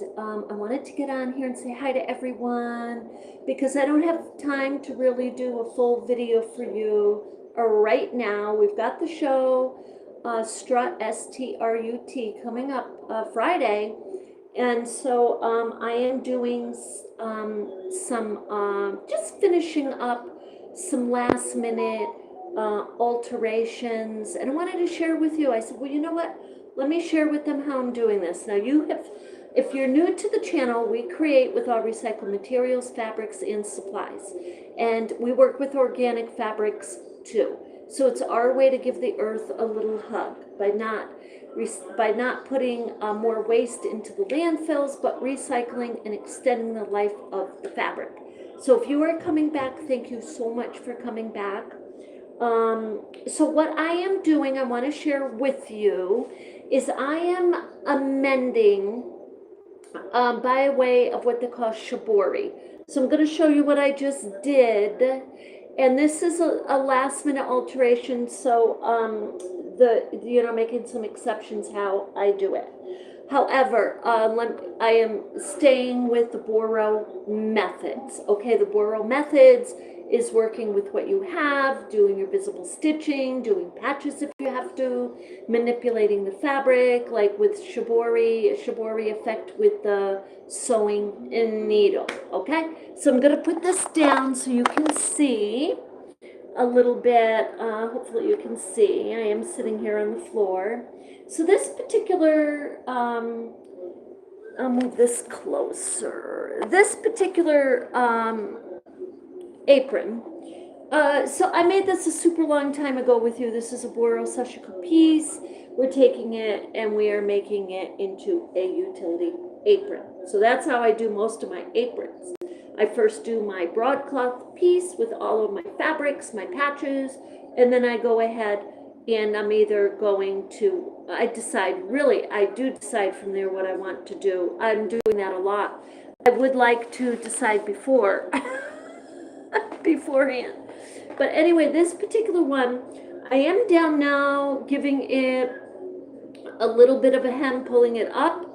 and I wanted to get on here and say hi to everyone because I don't have time to really do a full video for you right now. We've got the show Strut, S-T-R-U-T, coming up Friday, and so I am doing some just finishing up some last minute alterations, and I wanted to share with you. I said, well, you know what? Let me share with them how I'm doing this. Now, if you're new to the channel, we create with all recycled materials, fabrics, and supplies. And we work with organic fabrics too. So it's our way to give the earth a little hug by not putting more waste into the landfills, but recycling and extending the life of the fabric. So if you are coming back, thank you so much for coming back. So what I am doing, I want to share with you, is I am amending by way of what they call shibori. So I'm going to show you what I just did, and this is a last minute alteration, so making some exceptions how I do it. However, I am staying with the Boro methods. Okay, the Boro methods is working with what you have, doing your visible stitching, doing patches if you have to, manipulating the fabric, like with shibori effect with the sewing needle. Okay, so I'm going to put this down so you can see a little bit. Hopefully you can see. I am sitting here on the floor. So this particular, I'll move this closer. This particular apron. So I made this a super long time ago with you. This is a Boro Sashiko piece. We're taking it and we are making it into a utility apron. So that's how I do most of my aprons. I first do my broadcloth piece with all of my fabrics, my patches, and then I go ahead and I'm either going to, I do decide from there what I want to do. I'm doing that a lot. I would like to decide beforehand. But anyway, this particular one, I am down now, giving it a little bit of a hem, pulling it up.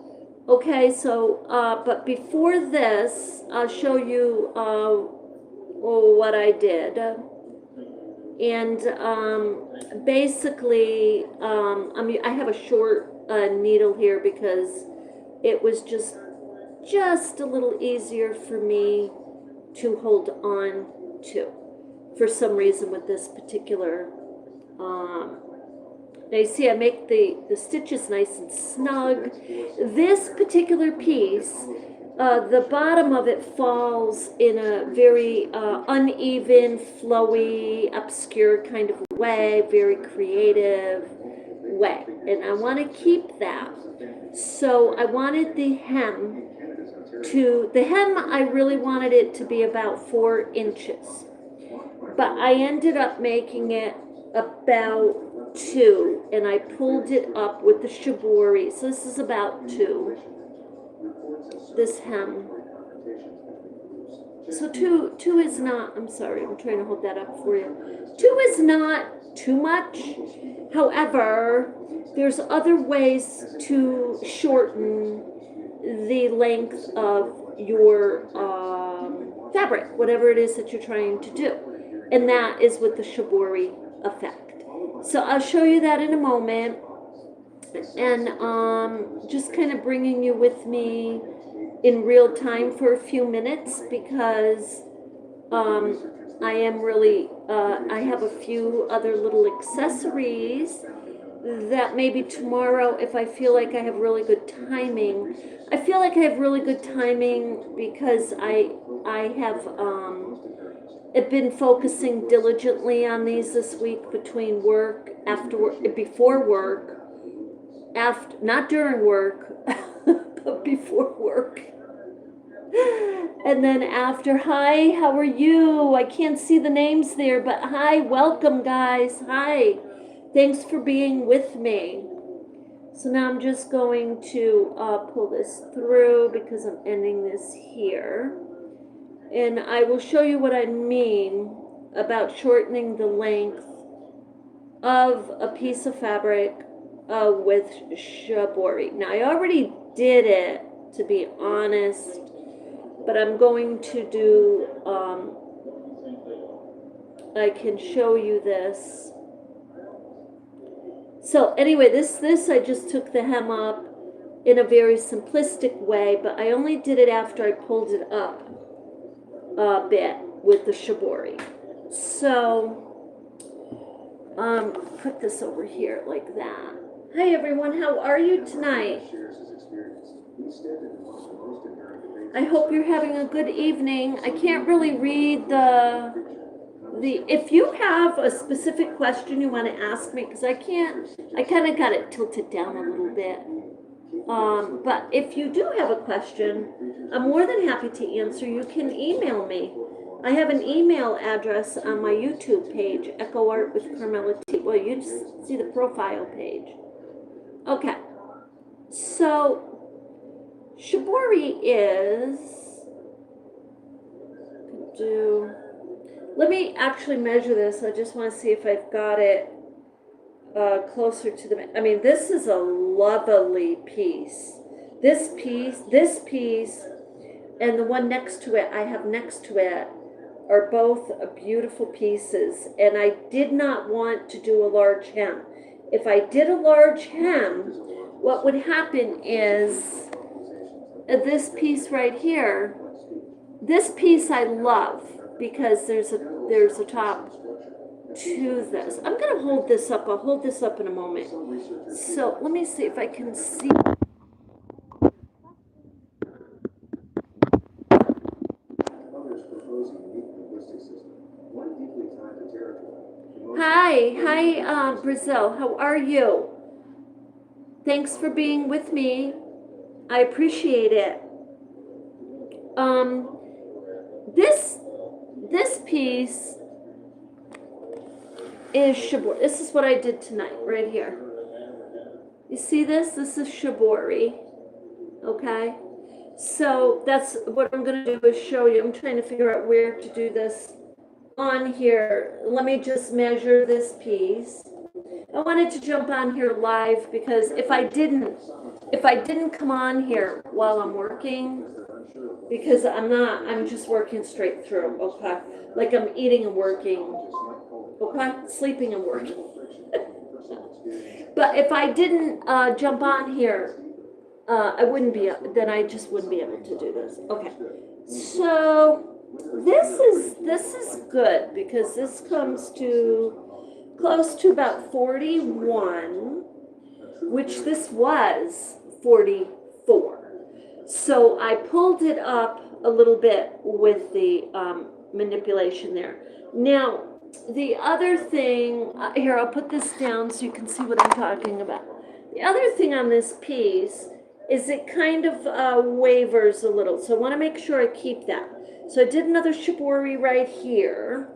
Okay, so, but before this, I'll show you what I did. And basically, I have a short needle here because it was just a little easier for me to hold on to for some reason with this particular now you see I make the stitches nice and snug. This particular piece, the bottom of it falls in a very uneven, flowy, obscure kind of way, very creative way. And I want to keep that. So I wanted the hem I really wanted it to be about 4 inches. But I ended up making it about 2, and I pulled it up with the shibori. So this is about 2, this hem. So two is not, I'm sorry, I'm trying to hold that up for you. 2 is not too much. However, there's other ways to shorten the length of your fabric, whatever it is that you're trying to do. And that is with the shibori effect. So I'll show you that in a moment, and just kind of bringing you with me in real time for a few minutes because I am really, I have a few other little accessories that maybe tomorrow, if I feel like I have really good timing, I feel like I have really good timing because I have I've been focusing diligently on these this week between work, before work, not during work, but before work. And then after. Hi, how are you? I can't see the names there, but hi, welcome guys. Hi, thanks for being with me. So now I'm just going to pull this through because I'm ending this here. And I will show you what I mean about shortening the length of a piece of fabric with shibori. Now I already did it to be honest. But I'm going to do, I can show you this. So anyway, this I just took the hem up in a very simplistic way, but I only did it after I pulled it up a bit with the shibori. So, put this over here like that. Hi everyone, how are you tonight? I hope you're having a good evening. I can't really read if you have a specific question you want to ask me, because I kind of got it tilted down a little bit. But if you do have a question, I'm more than happy to answer. You can email me. I have an email address on my YouTube page, Echo Art with Carmella-T. Well, you just see the profile page. Okay. So, shibori is, let me actually measure this. I just want to see if I've got it closer to the, I mean, this is a lovely piece. This piece, and the one next to it, I have next to it, are both beautiful pieces. And I did not want to do a large hem. If I did a large hem, what would happen is this piece right here, this piece I love because there's a top to this. I'm going to hold this up. I'll hold this up in a moment. So let me see if I can see. Hi, Brazil. How are you? Thanks for being with me. I appreciate it. This piece is shibori. This is what I did tonight, right here. You see this? This is shibori. Okay? So that's what I'm going to do is show you. I'm trying to figure out where to do this on here. Let me just measure this piece. I wanted to jump on here live because if I didn't come on here while I'm working, because I'm just working straight through, okay? Like I'm eating and working, okay? Sleeping and working. But if I didn't jump on here, I just wouldn't be able to do this. Okay. So this is good because this comes to close to about 41, which this was 44. So I pulled it up a little bit with the manipulation there. Now, the other thing, here, I'll put this down so you can see what I'm talking about. The other thing on this piece is it kind of wavers a little. So I want to make sure I keep that. So I did another shibori right here.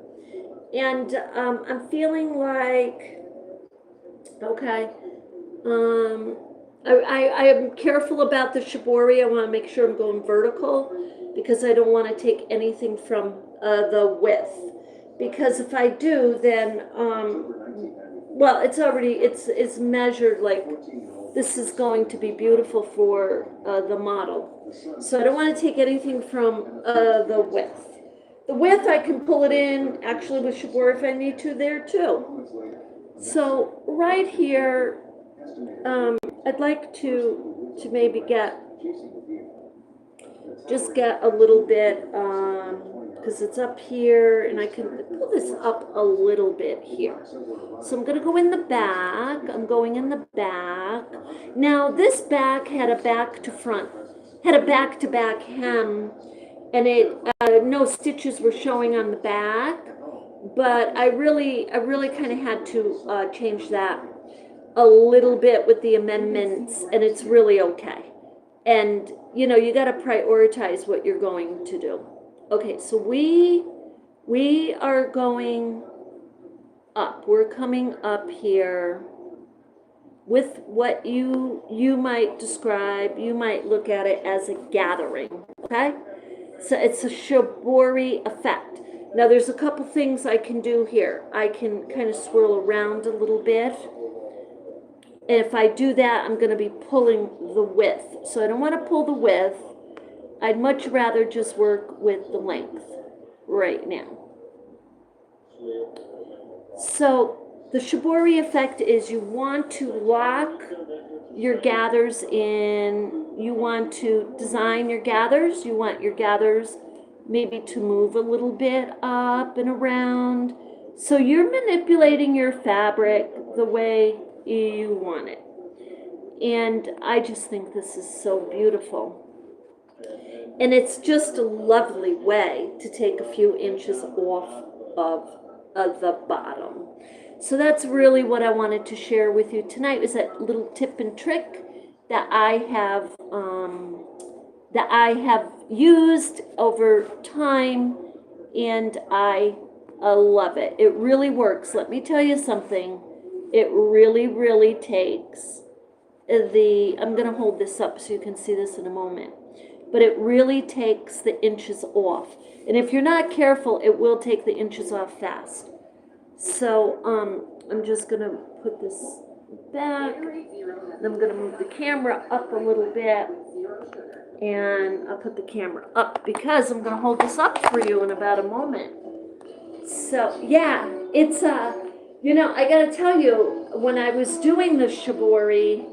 And I'm feeling like, okay, I am careful about the shibori. I want to make sure I'm going vertical because I don't want to take anything from the width. Because if I do, then, well, it's measured like this is going to be beautiful for the model. So I don't want to take anything from the width. The width, I can pull it in, actually, with shibori if I need to there, too. So right here, I'd like to maybe get a little bit, because it's up here, and I can pull this up a little bit here. So I'm going to go in the back. I'm going in the back. Now, this back had a back to front, had a back-to-back hem, and no stitches were showing on the back, but I really kind of had to change that a little bit with the amendments, and it's really okay. And, you know, you got to prioritize what you're going to do. Okay, so we are going up. We're coming up here with what you might describe, you might look at it as a gathering, okay? So it's a shibori effect. Now there's a couple things I can do here. I can kind of swirl around a little bit. And if I do that, I'm going to be pulling the width. So I don't want to pull the width. I'd much rather just work with the length right now. So the shibori effect is you want to lock your gathers in, you want to design your gathers, you want your gathers maybe to move a little bit up and around. So you're manipulating your fabric the way you want it. And I just think this is so beautiful. And it's just a lovely way to take a few inches off of the bottom. So that's really what I wanted to share with you tonight, was that little tip and trick that I have used over time, and I love it. It really works. Let me tell you something. It really, really takes I'm going to hold this up so you can see this in a moment, but it really takes the inches off. And if you're not careful, it will take the inches off fast. So I'm just going to put this back, and I'm going to move the camera up a little bit, and I'll put the camera up because I'm going to hold this up for you in about a moment. So yeah, it's you know, I got to tell you, when I was doing the shibori,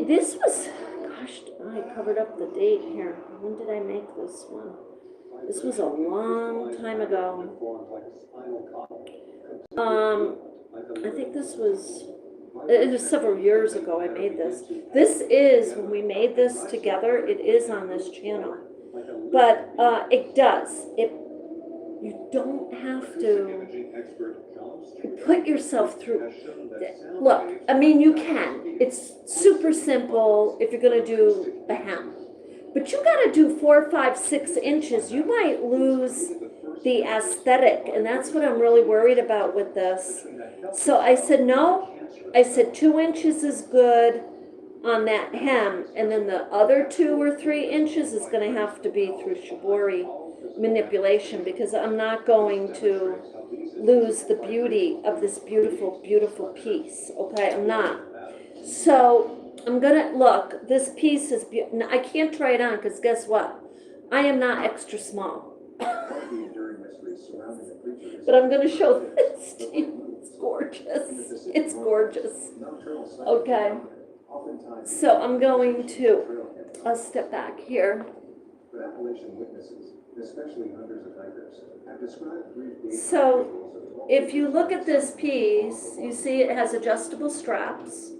this was, gosh, I covered up the date here. When did I make this one? This was a long time ago. I think it was several years ago I made this. This is, when we made this together, it is on this channel. But it does. You don't have to put yourself through. Look, I mean, you can. It's super simple if you're going to do a hem. But you got to do 4, 5, 6 inches. You might lose the aesthetic, and that's what I'm really worried about with this. So I said, no. I said 2 inches is good on that hem, and then the other 2 or 3 inches is going to have to be through shibori manipulation, because I'm not going to lose the beauty of this beautiful, beautiful piece. Okay, I'm not. So I'm gonna look. This piece is I can't try it on because guess what? I am not extra small. But I'm gonna show this to you. It's gorgeous. It's gorgeous. Okay. So I'm going to. I'll step back here. So if you look at this piece, you see it has adjustable straps.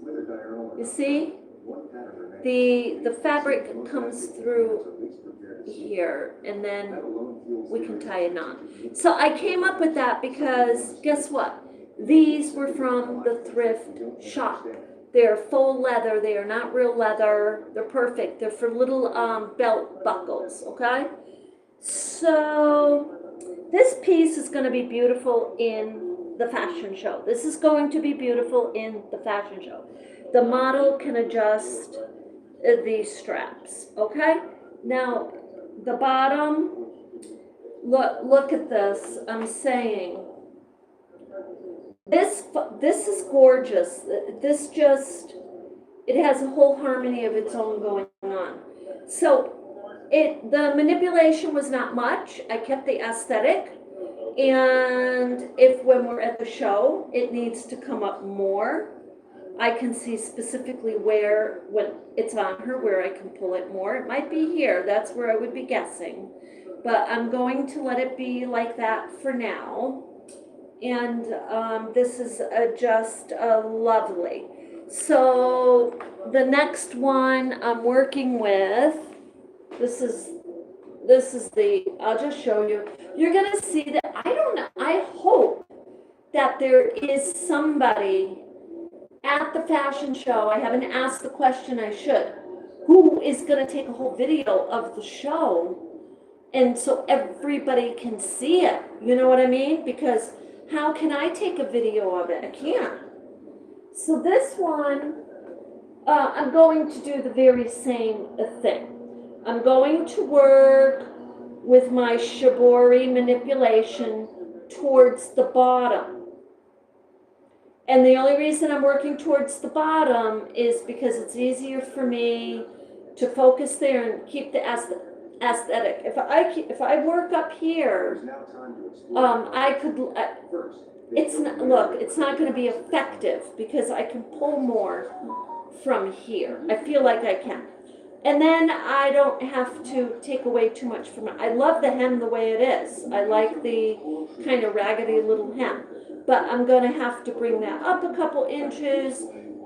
You see? The fabric comes through here, and then we can tie a knot. So I came up with that because guess what? These were from the thrift shop. They're faux leather. They are not real leather. They're perfect. They're for little belt buckles, okay? So this piece is going to be beautiful in the fashion show. This is going to be beautiful in the fashion show. The model can adjust these straps, okay? Now, the bottom, look at this. I'm saying, this is gorgeous. This just, it has a whole harmony of its own going on. So the manipulation was not much. I kept the aesthetic. And when we're at the show, it needs to come up more. I can see specifically where, when it's on her, where I can pull it more. It might be here. That's where I would be guessing. But I'm going to let it be like that for now. And this is just lovely. So the next one I'm working with, this is the, I'll just show you. You're going to see that, I don't know, I hope that there is somebody at the fashion show, I haven't asked the question, I should, who is going to take a whole video of the show, and so everybody can see it. You know what I mean? Because how can I take a video of it? I can't. So this one, I'm going to do the very same thing. I'm going to work with my shibori manipulation towards the bottom. And the only reason I'm working towards the bottom is because it's easier for me to focus there and keep the aesthetic. If I work up here, I could. It's not, look. It's not going to be effective because I can pull more from here. I feel like I can. And then I don't have to take away too much from it. I love the hem the way it is. I like the kind of raggedy little hem. But I'm going to have to bring that up a couple inches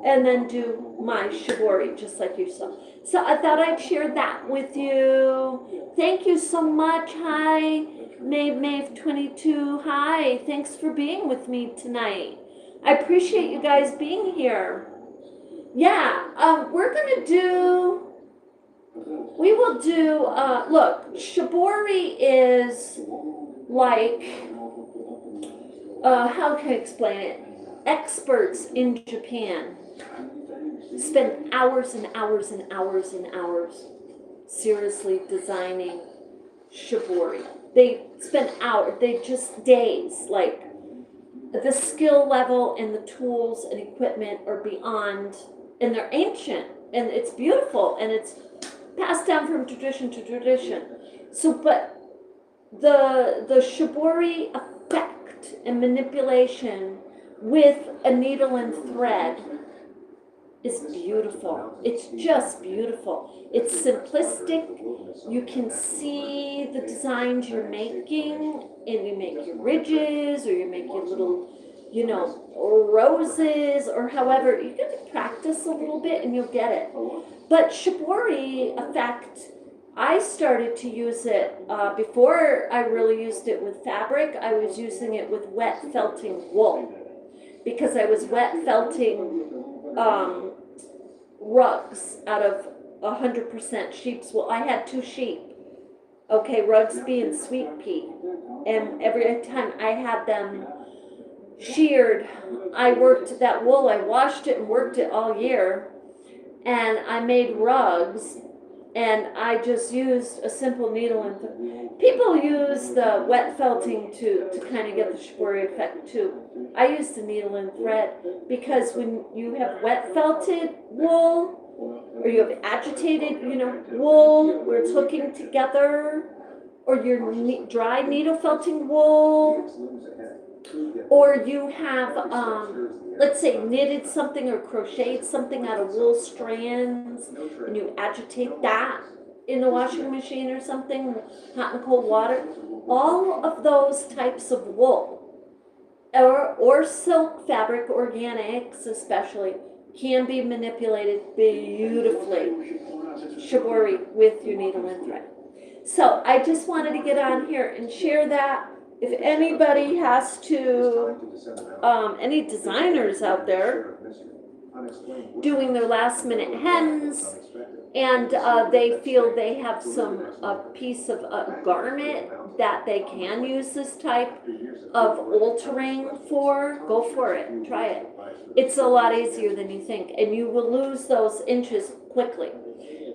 and then do my shibori just like you saw. So I thought I'd share that with you. Thank you so much. Hi, Maeve22. Hi, thanks for being with me tonight. I appreciate you guys being here. Yeah, we're going to do... We will do, look, shibori is like, how can I explain it? Experts in Japan spend hours and hours and hours and hours seriously designing shibori. They spend hours, they just days, like the skill level and the tools and equipment are beyond, and they're ancient, and it's beautiful, and it's passed down from tradition to tradition. So, but the shibori effect and manipulation with a needle and thread is beautiful. It's just beautiful. It's simplistic. You can see the designs you're making, and you make your ridges, or you make your little, you know, roses, or however. You get to practice a little bit and you'll get it. But shibori effect, I started to use it before I really used it with fabric. I was using it with wet felting wool because I was wet felting rugs out of 100% sheep's wool. I had 2 sheep, okay, Rugsby and Sweet Pea, and every time I had them sheared, I worked that wool. I washed it and worked it all year. And I made rugs, and I just used a simple needle and people use the wet felting to kind of get the shibori effect too. I use the needle and thread because when you have wet felted wool, or you have agitated, you know, wool where it's hooking together, or your dry needle felting wool, or you have, let's say, knitted something or crocheted something out of wool strands, and you agitate that in the washing machine or something, hot and cold water. All of those types of wool, or silk fabric, organics especially, can be manipulated beautifully, shibori, with your needle and thread. So I just wanted to get on here and share that. If anybody has to, any designers out there doing their last minute hems, and they feel they have a piece of a garment that they can use this type of altering for, go for it, try it. It's a lot easier than you think, and you will lose those inches quickly.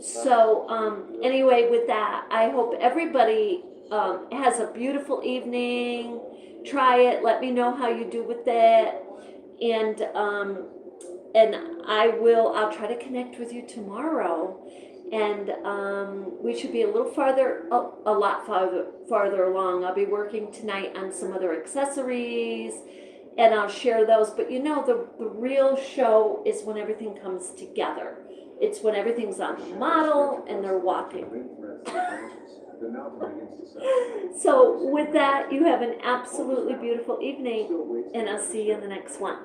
So anyway, with that, I hope everybody has a beautiful evening. Try it. Let me know how you do with it, and I'll try to connect with you tomorrow, and we should be a little farther, a lot farther along. I'll be working tonight on some other accessories, and I'll share those. But you know, the real show is when everything comes together. It's when everything's on the model and they're walking. So with that, you have an absolutely beautiful evening, and I'll see you in the next one.